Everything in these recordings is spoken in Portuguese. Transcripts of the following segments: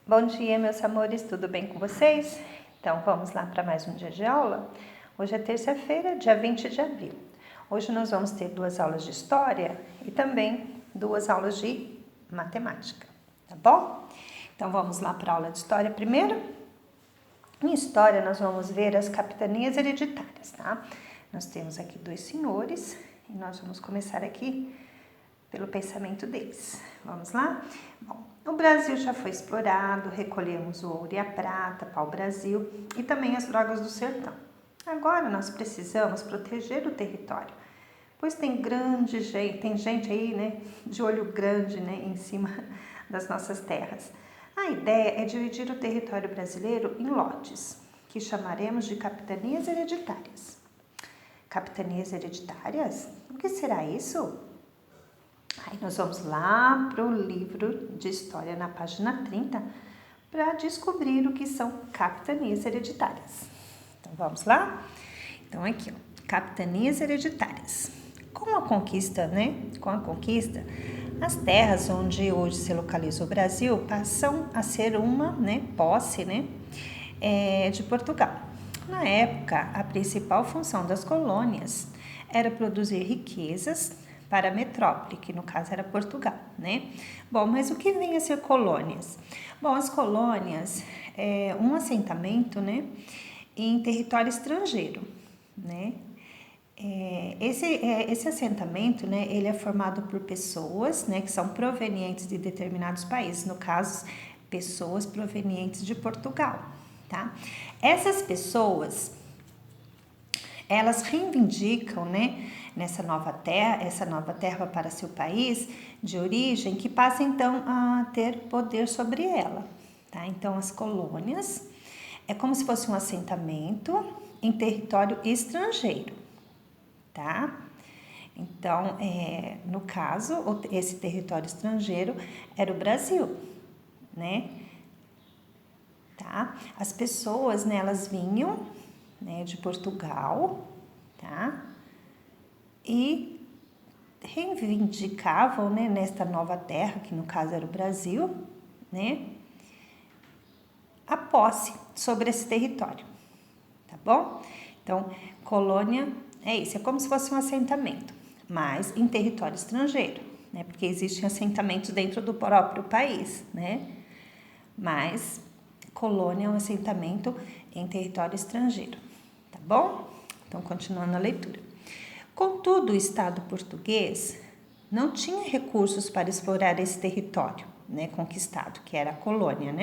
Bom dia, meus amores, tudo bem com vocês? Então, vamos lá para mais um dia de aula? Hoje é terça-feira, dia 20 de abril. Hoje nós vamos ter 2 aulas de História e também 2 aulas de Matemática, tá bom? Então, vamos lá para a aula de História primeiro. Em História, nós vamos ver as capitanias hereditárias, tá? Nós temos aqui 2 senhores e nós vamos começar aqui pelo pensamento deles. Vamos lá? Bom, o Brasil já foi explorado, recolhemos o ouro e a prata, pau-brasil e também as drogas do sertão. Agora nós precisamos proteger o território, pois tem gente aí, né, de olho grande, né, em cima das nossas terras. A ideia é dividir o território brasileiro em lotes, que chamaremos de capitanias hereditárias. Capitanias hereditárias? O que será isso? Aí nós vamos lá para o livro de História na página 30 para descobrir o que são capitanias hereditárias. Então vamos lá? Então aqui, ó, capitanias hereditárias. Com a conquista, as terras onde hoje se localiza o Brasil passam a ser uma, posse, de Portugal. Na época, a principal função das colônias era produzir riquezas para a metrópole, que no caso era Portugal, Bom, mas o que vem a ser colônias? Bom, as colônias é um assentamento, em território estrangeiro, Esse assentamento, ele é formado por pessoas, que são provenientes de determinados países, no caso, pessoas provenientes de Portugal, tá? Essas pessoas, elas reivindicam, essa nova terra para seu país de origem, que passa então a ter poder sobre ela, tá? Então, as colônias é como se fosse um assentamento em território estrangeiro, tá? Então, no caso, esse território estrangeiro era o Brasil, Tá? As pessoas, elas vinham, de Portugal, tá? E reivindicavam, nesta nova terra, que no caso era o Brasil, a posse sobre esse território, tá bom? Então, colônia é isso, é como se fosse um assentamento, mas em território estrangeiro, porque existem assentamentos dentro do próprio país, Mas colônia é um assentamento em território estrangeiro, tá bom? Então, continuando a leitura. Contudo, o Estado português não tinha recursos para explorar esse território, conquistado, que era a colônia,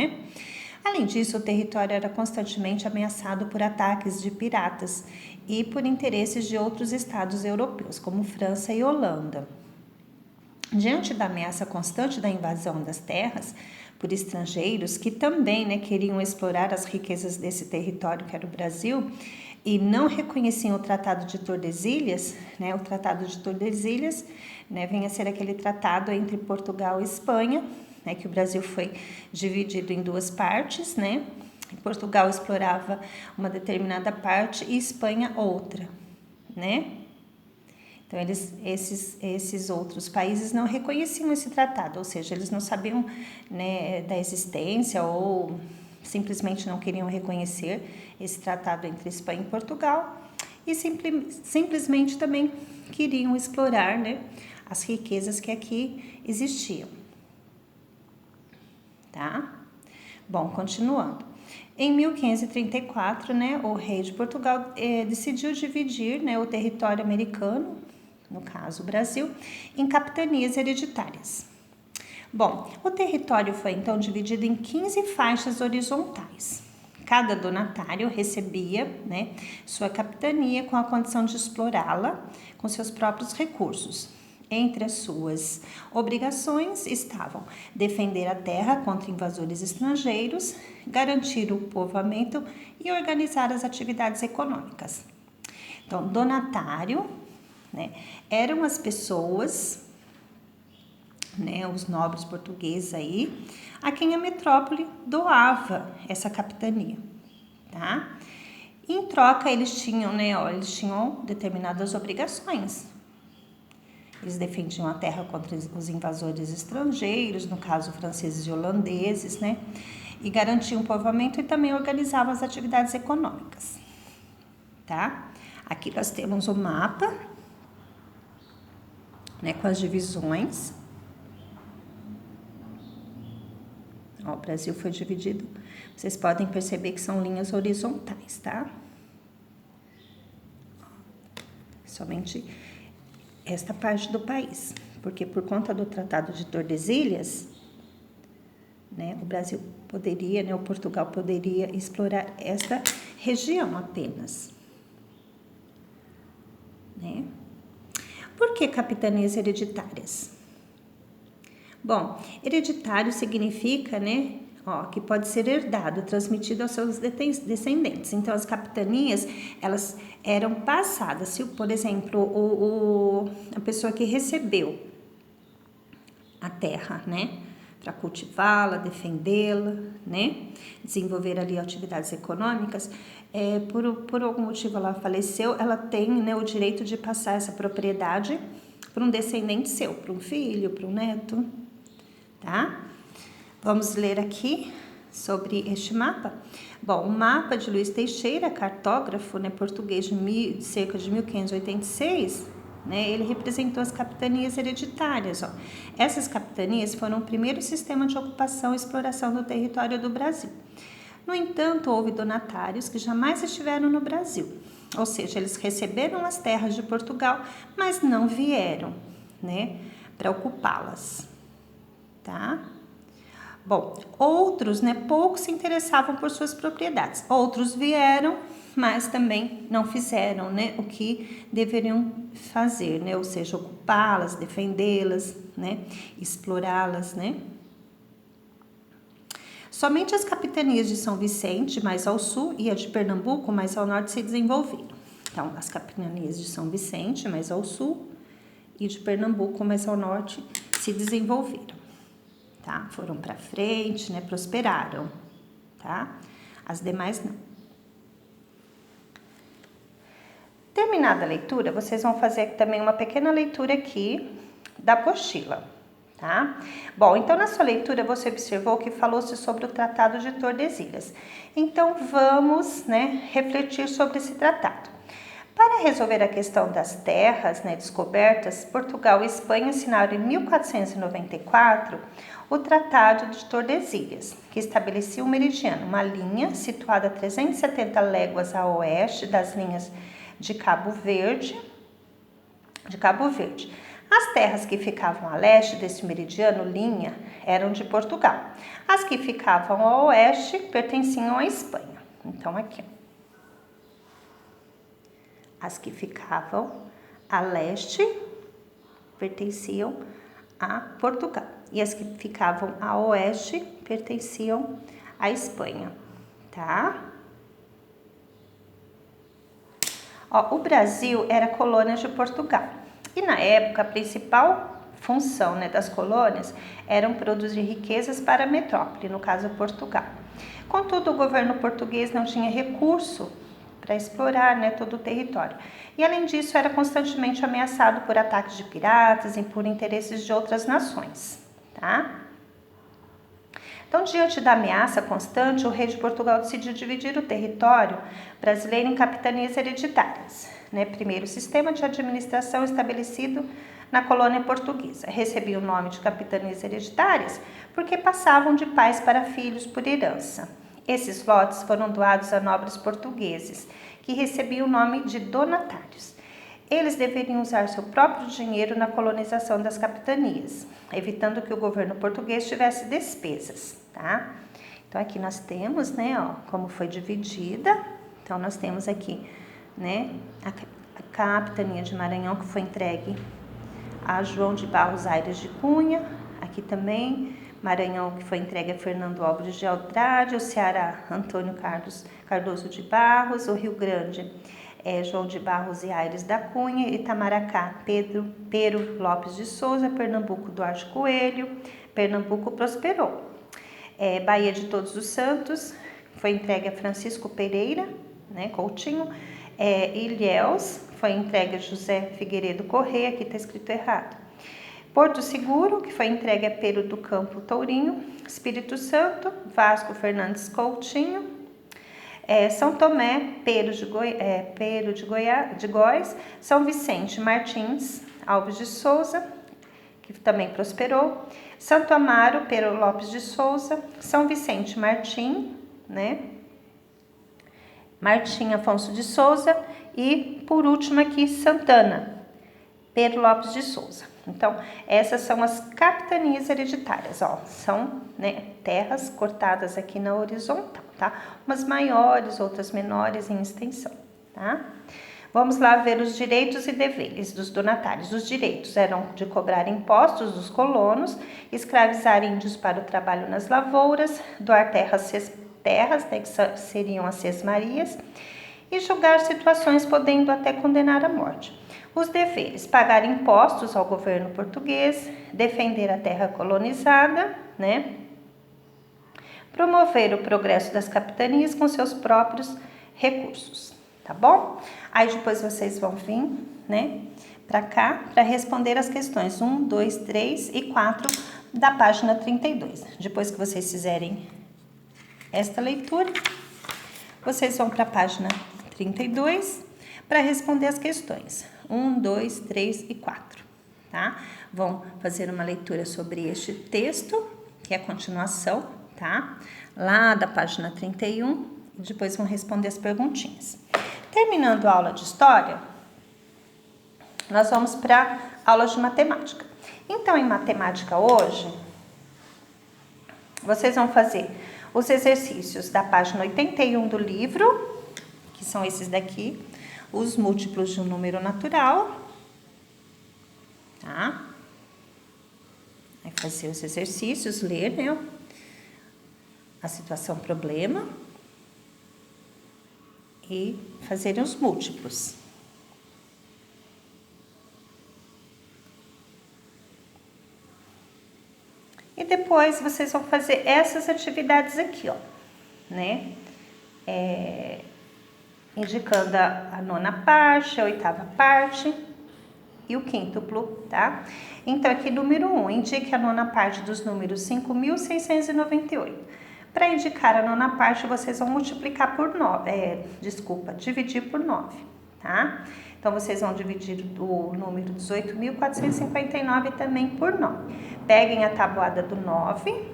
Além disso, o território era constantemente ameaçado por ataques de piratas e por interesses de outros estados europeus, como França e Holanda. Diante da ameaça constante da invasão das terras por estrangeiros que também, queriam explorar as riquezas desse território que era o Brasil e não reconheciam o Tratado de Tordesilhas, o Tratado de Tordesilhas, vem a ser aquele tratado entre Portugal e Espanha, que o Brasil foi dividido em 2 partes, Portugal explorava uma determinada parte e Espanha outra, Então, esses outros países não reconheciam esse tratado, ou seja, eles não sabiam, da existência ou simplesmente não queriam reconhecer esse tratado entre Espanha e Portugal e simplesmente também queriam explorar, as riquezas que aqui existiam, tá? Bom, continuando. Em 1534, o rei de Portugal decidiu dividir, o território americano, no caso o Brasil, em capitanias hereditárias. Bom, o território foi então dividido em 15 faixas horizontais. Cada donatário recebia, sua capitania com a condição de explorá-la com seus próprios recursos. Entre as suas obrigações estavam defender a terra contra invasores estrangeiros, garantir o povoamento e organizar as atividades econômicas. Então, donatário, eram as pessoas, os nobres portugueses aí, a quem a metrópole doava essa capitania, tá? Em troca, eles tinham determinadas obrigações. Eles defendiam a terra contra os invasores estrangeiros, no caso franceses e holandeses, e garantiam o povoamento e também organizavam as atividades econômicas, tá? Aqui nós temos o mapa, né, com as divisões. Ó, o Brasil foi dividido, vocês podem perceber que são linhas horizontais, tá? Somente esta parte do país, porque por conta do Tratado de Tordesilhas, né, o Brasil poderia, né, o Portugal poderia explorar esta região apenas, né? Por que capitanias hereditárias? Bom, hereditário significa, né, que pode ser herdado, transmitido aos seus descendentes. Então, as capitanias, elas eram passadas. Se, por exemplo, a pessoa que recebeu a terra, né, para cultivá-la, defendê-la, né, desenvolver ali atividades econômicas, por algum motivo ela faleceu, ela tem, né, o direito de passar essa propriedade para um descendente seu, para um filho, para um neto, tá? Vamos ler aqui sobre este mapa. Bom, o mapa de Luiz Teixeira, cartógrafo, né, português de cerca de 1586, né, ele representou as capitanias hereditárias. Ó. Essas capitanias foram o primeiro sistema de ocupação e exploração do território do Brasil. No entanto, houve donatários que jamais estiveram no Brasil, ou seja, eles receberam as terras de Portugal, mas não vieram, né, para ocupá-las, tá? Bom, outros, né, poucos se interessavam por suas propriedades. Outros vieram, mas também não fizeram, né, o que deveriam fazer, né, ou seja, ocupá-las, defendê-las, né, explorá-las, né. Somente as capitanias de São Vicente, mais ao sul, e a de Pernambuco, mais ao norte, se desenvolveram. Então, as capitanias de São Vicente, mais ao sul, e de Pernambuco, mais ao norte, se desenvolveram. Tá? Foram para frente, né? Prosperaram, tá? As demais não. Terminada a leitura, vocês vão fazer também uma pequena leitura aqui da apostila, tá? Bom, então na sua leitura você observou que falou-se sobre o Tratado de Tordesilhas. Então vamos, né, refletir sobre esse tratado. Para resolver a questão das terras, né, descobertas, Portugal e Espanha assinaram em 1494 o Tratado de Tordesilhas, que estabelecia o meridiano, uma linha situada a 370 léguas a oeste das linhas de Cabo Verde. As terras que ficavam a leste desse meridiano, linha, eram de Portugal. As que ficavam a oeste pertenciam à Espanha. Então, aqui, as que ficavam a leste pertenciam a Portugal e as que ficavam a oeste pertenciam à Espanha, tá? Ó, o Brasil era colônia de Portugal e na época a principal função, né, das colônias eram produzir riquezas para a metrópole, no caso Portugal. Contudo, o governo português não tinha recurso para explorar, né, todo o território. E além disso, era constantemente ameaçado por ataques de piratas e por interesses de outras nações, tá? Então, diante da ameaça constante, o rei de Portugal decidiu dividir o território brasileiro em capitanias hereditárias, né? Primeiro sistema de administração estabelecido na colônia portuguesa. Recebia o nome de capitanias hereditárias porque passavam de pais para filhos por herança. Esses lotes foram doados a nobres portugueses, que recebiam o nome de donatários. Eles deveriam usar seu próprio dinheiro na colonização das capitanias, evitando que o governo português tivesse despesas, tá? Então, aqui nós temos, né, ó, como foi dividida. Então, nós temos aqui, né, a capitania de Maranhão, que foi entregue a João de Barros Aires de Cunha. Aqui também Maranhão, que foi entregue a Fernando Álvares de Andrade, o Ceará, Antônio Cardoso de Barros, o Rio Grande, João de Barros e Aires da Cunha, Itamaracá, Pero Lopes de Souza, Pernambuco, Duarte Coelho, Pernambuco prosperou. Bahia de Todos os Santos, foi entregue a Francisco Pereira, né, Coutinho, Ilhéus, foi entregue a José Figueiredo Corrêa, aqui está escrito errado. Porto Seguro, que foi entregue a Pero do Campo Tourinho. Espírito Santo, Vasco Fernandes Coutinho. São Tomé, Pero de Góis. São Vicente Martins Alves de Souza, que também prosperou. Santo Amaro, Pero Lopes de Souza. São Vicente Martim, né? Martim Afonso de Souza. E, por último aqui, Santana, Pero Lopes de Souza. Então, essas são as capitanias hereditárias, ó. São, né, terras cortadas aqui na horizontal, tá? Umas maiores, outras menores em extensão, tá? Vamos lá ver os direitos e deveres dos donatários. Os direitos eram de cobrar impostos dos colonos, escravizar índios para o trabalho nas lavouras, doar terras, né, que seriam as sesmarias, e julgar situações podendo até condenar à morte. Os deveres: pagar impostos ao governo português, defender a terra colonizada, né? Promover o progresso das capitanias com seus próprios recursos, tá bom? Aí depois vocês vão vir, né, para cá para responder as questões 1, 2, 3 e 4 da página 32. Depois que vocês fizerem esta leitura, vocês vão para a página 32 para responder as questões 1, 2, 3 e 4, tá? Vão fazer uma leitura sobre este texto, que é a continuação, tá? Lá da página 31, e depois vão responder as perguntinhas. Terminando a aula de história, nós vamos para a aula de matemática. Então, em matemática hoje, vocês vão fazer os exercícios da página 81 do livro, que são esses daqui, os múltiplos de um número natural, tá? Vai fazer os exercícios, ler, né, a situação problema e fazerem os múltiplos. E depois vocês vão fazer essas atividades aqui, ó, né? Indicando a nona parte, a oitava parte e o quíntuplo, tá? Então, aqui, número 1, indique a nona parte dos números 5.698. Para indicar a nona parte, vocês vão multiplicar por 9, dividir por 9, tá? Então, vocês vão dividir o número 18.459 também por 9. Peguem a tabuada do 9,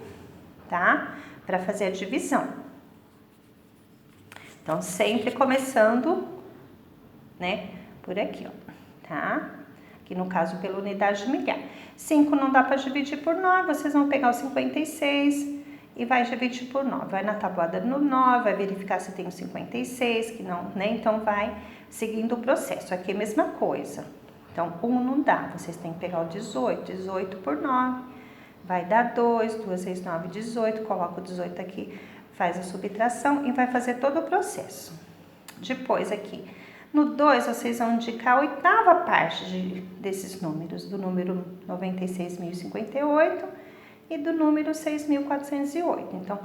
tá? Para fazer a divisão. Então, sempre começando, né, por aqui, ó, tá? Aqui no caso, pela unidade de milhar. 5 não dá para dividir por 9, vocês vão pegar o 56 e vai dividir por 9. Vai na tabuada no 9, vai verificar se tem o 56, que não, né? Então, vai seguindo o processo. Aqui é a mesma coisa. Então, 1 não dá, vocês têm que pegar o 18, 18 por 9, vai dar 2, 2 vezes 9, 18, coloca o 18 aqui, faz a subtração e vai fazer todo o processo. Depois aqui, no 2, vocês vão indicar a oitava parte desses números, do número 96.058 e do número 6.408. Então,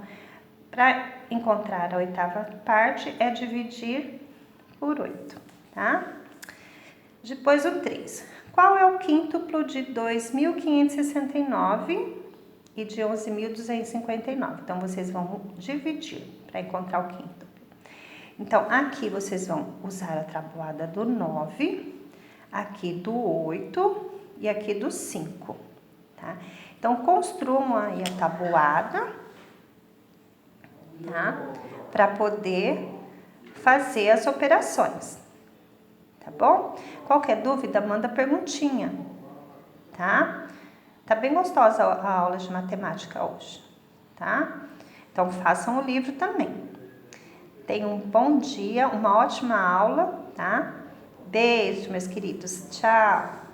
para encontrar a oitava parte, é dividir por 8, tá? Depois o 3. Qual é o quíntuplo de 2.569 e de 11.259? Então, vocês vão dividir para encontrar o quíntuplo. Então, aqui vocês vão usar a tabuada do 9, aqui do 8 e aqui do 5, tá? Então, construam aí a tabuada, tá? Para poder fazer as operações, tá bom? Qualquer dúvida, manda perguntinha, tá? Tá bem gostosa a aula de matemática hoje, tá? Então, façam o livro também. Tenham um bom dia, uma ótima aula, tá? Beijo, meus queridos. Tchau!